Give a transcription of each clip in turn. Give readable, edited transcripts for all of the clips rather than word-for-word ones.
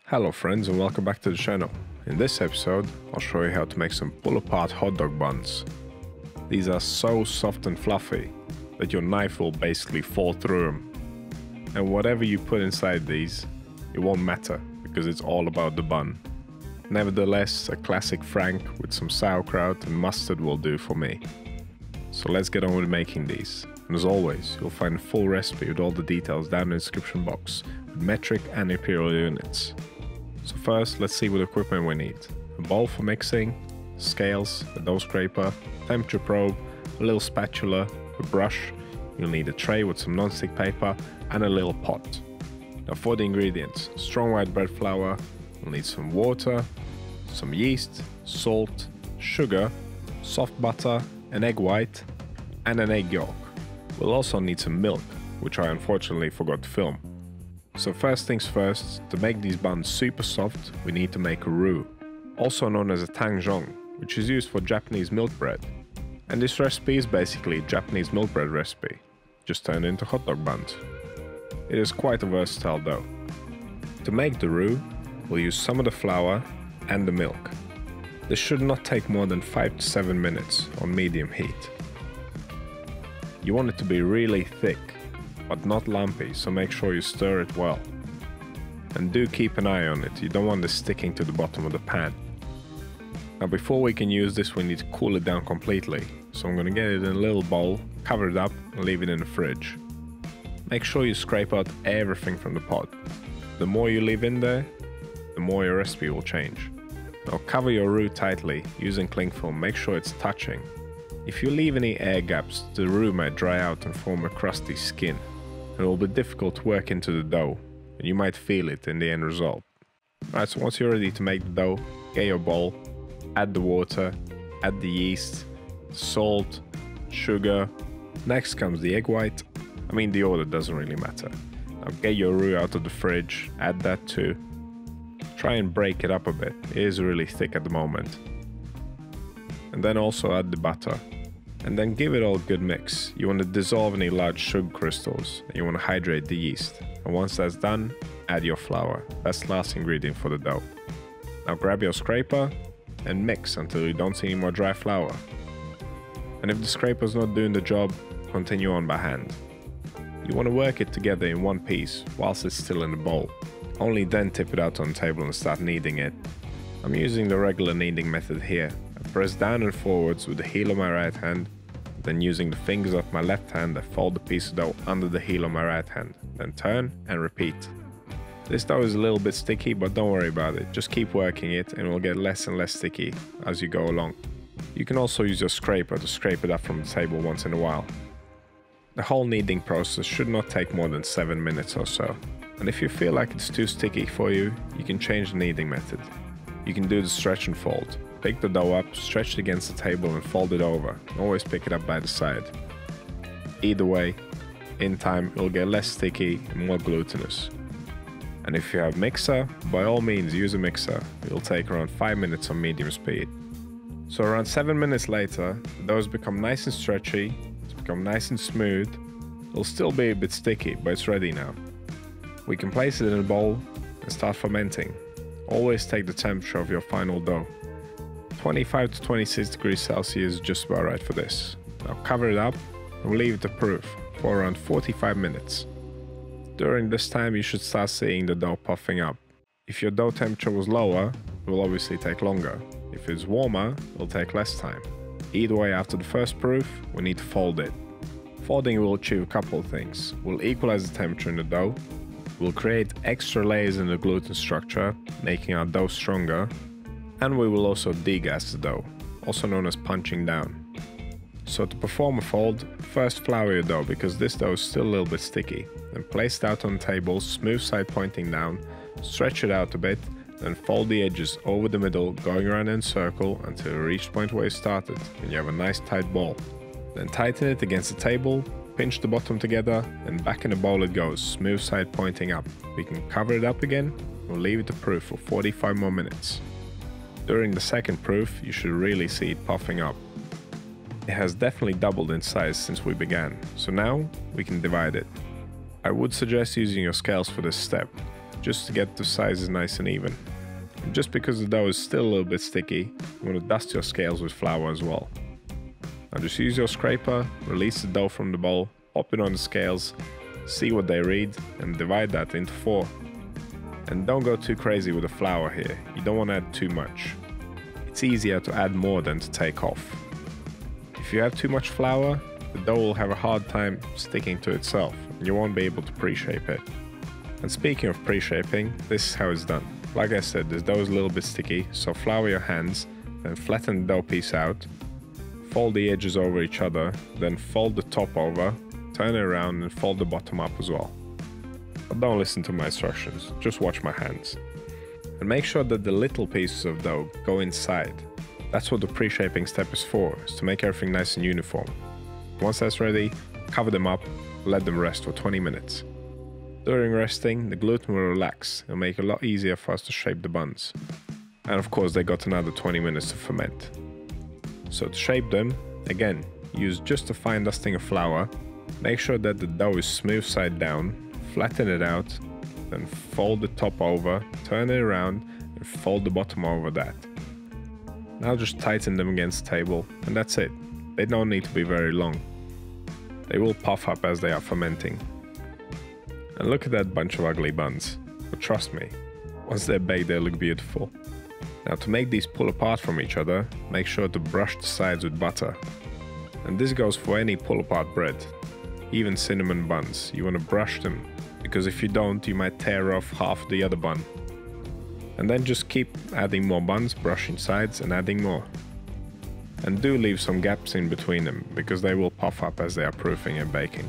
Hello friends and welcome back to the channel. In this episode, I'll show you how to make some pull-apart hot dog buns. These are so soft and fluffy that your knife will basically fall through them. And whatever you put inside these, it won't matter because it's all about the bun. Nevertheless, a classic frank with some sauerkraut and mustard will do for me. So let's get on with making these. And as always, you'll find a full recipe with all the details down in the description box with metric and imperial units. So first, let's see what equipment we need. A bowl for mixing, scales, a dough scraper, temperature probe, a little spatula, a brush. You'll need a tray with some non-stick paper and a little pot. Now for the ingredients, strong white bread flour, you'll need some water, some yeast, salt, sugar, soft butter, an egg white, and an egg yolk. We'll also need some milk, which I unfortunately forgot to film. So first things first, to make these buns super soft, we need to make a roux, also known as a tangjong, which is used for Japanese milk bread. And this recipe is basically a Japanese milk bread recipe, just turned into hot dog buns. It is quite a versatile dough. To make the roux, we'll use some of the flour and the milk. This should not take more than 5 to 7 minutes on medium heat. You want it to be really thick, but not lumpy, so make sure you stir it well. And do keep an eye on it, you don't want this sticking to the bottom of the pan. Now before we can use this, we need to cool it down completely, so I'm gonna get it in a little bowl, cover it up and leave it in the fridge. Make sure you scrape out everything from the pot. The more you leave in there, the more your recipe will change. Now cover your roux tightly using cling film, make sure it's touching. If you leave any air gaps, the roux might dry out and form a crusty skin. It will be difficult to work into the dough, and you might feel it in the end result. Alright, so once you're ready to make the dough, get your bowl, add the water, add the yeast, salt, sugar. Next comes the egg white. I mean, the order doesn't really matter. Now get your roux out of the fridge, add that too. Try and break it up a bit, it is really thick at the moment. And then also add the butter. And then give it all a good mix. You want to dissolve any large sugar crystals and you want to hydrate the yeast. And once that's done, add your flour. That's the last ingredient for the dough. Now grab your scraper and mix until you don't see any more dry flour. And if the scraper's not doing the job, continue on by hand. You want to work it together in one piece whilst it's still in the bowl. Only then tip it out on the table and start kneading it. I'm using the regular kneading method here. I press down and forwards with the heel of my right hand. Then using the fingers of my left hand, I fold the piece of dough under the heel of my right hand. Then turn and repeat. This dough is a little bit sticky, but don't worry about it. Just keep working it and it will get less and less sticky as you go along. You can also use your scraper to scrape it up from the table once in a while. The whole kneading process should not take more than 7 minutes or so. And if you feel like it's too sticky for you, you can change the kneading method. You can do the stretch and fold. Pick the dough up, stretch it against the table and fold it over. Always pick it up by the side. Either way, in time it will get less sticky and more glutinous. And if you have a mixer, by all means use a mixer. It will take around 5 minutes on medium speed. So around 7 minutes later, the dough has become nice and stretchy, it's become nice and smooth. It'll still be a bit sticky, but it's ready now. We can place it in a bowl and start fermenting. Always take the temperature of your final dough. 25 to 26 degrees Celsius is just about right for this. Now cover it up and we'll leave it to proof for around 45 minutes. During this time you should start seeing the dough puffing up. If your dough temperature was lower, it will obviously take longer. If it's warmer, it will take less time. Either way, after the first proof, we need to fold it. Folding will achieve a couple of things. We'll equalize the temperature in the dough. We'll create extra layers in the gluten structure, making our dough stronger. And we will also degas the dough, also known as punching down. So to perform a fold, first flour your dough because this dough is still a little bit sticky. Then place it out on the table, smooth side pointing down, stretch it out a bit, then fold the edges over the middle, going around in a circle until you reach the point where you started and you have a nice tight ball. Then tighten it against the table, pinch the bottom together, and back in the bowl it goes, smooth side pointing up. We can cover it up again, we'll leave it to proof for 45 more minutes. During the second proof, you should really see it puffing up. It has definitely doubled in size since we began, so now we can divide it. I would suggest using your scales for this step. just to get the sizes nice and even. And just because the dough is still a little bit sticky, you want to dust your scales with flour as well. Now just use your scraper, release the dough from the bowl, pop it on the scales, see what they read, and divide that into 4. And don't go too crazy with the flour here, you don't want to add too much. It's easier to add more than to take off. If you have too much flour, the dough will have a hard time sticking to itself, and you won't be able to pre-shape it. And speaking of pre-shaping, this is how it's done. Like I said, this dough is a little bit sticky, so flour your hands, then flatten the dough piece out, fold the edges over each other, then fold the top over, turn it around and fold the bottom up as well. But don't listen to my instructions, just watch my hands. And make sure that the little pieces of dough go inside. That's what the pre-shaping step is for, is to make everything nice and uniform. Once that's ready, cover them up, let them rest for 20 minutes. During resting, the gluten will relax and make it a lot easier for us to shape the buns. And of course they got another 20 minutes to ferment. So to shape them, again, use just a fine dusting of flour, make sure that the dough is smooth side down, flatten it out, then fold the top over, turn it around and fold the bottom over that. Now just tighten them against the table and that's it. They don't need to be very long. They will puff up as they are fermenting. And look at that bunch of ugly buns, but trust me, once they're baked they look beautiful. Now to make these pull apart from each other, make sure to brush the sides with butter. And this goes for any pull apart bread, even cinnamon buns, you want to brush them, because if you don't you might tear off half the other bun. And then just keep adding more buns, brushing sides and adding more. And do leave some gaps in between them, because they will puff up as they are proofing and baking.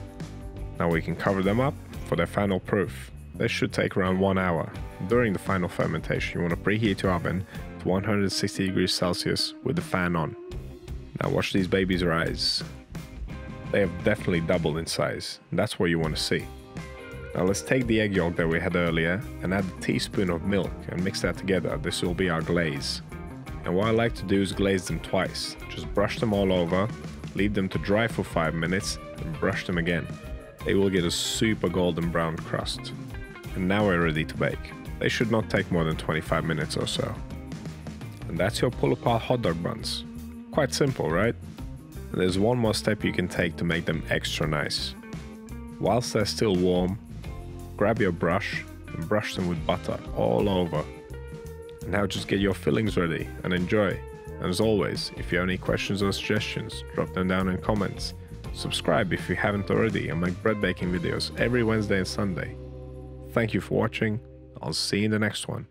Now we can cover them up for their final proof. This should take around 1 hour. During the final fermentation you want to preheat your oven to 160 degrees Celsius with the fan on. Now watch these babies rise. They have definitely doubled in size, and that's what you want to see. Now let's take the egg yolk that we had earlier and add a teaspoon of milk and mix that together. This will be our glaze. And what I like to do is glaze them twice. Just brush them all over, leave them to dry for 5 minutes and brush them again. They will get a super golden brown crust. And now we're ready to bake. They should not take more than 25 minutes or so. And that's your pull-apart hot dog buns. Quite simple, right? And there's one more step you can take to make them extra nice. Whilst they're still warm, grab your brush and brush them with butter all over. And now just get your fillings ready and enjoy. And as always, if you have any questions or suggestions, drop them down in comments. Subscribe if you haven't already. I make bread baking videos every Wednesday and Sunday. Thank you for watching. I'll see you in the next one.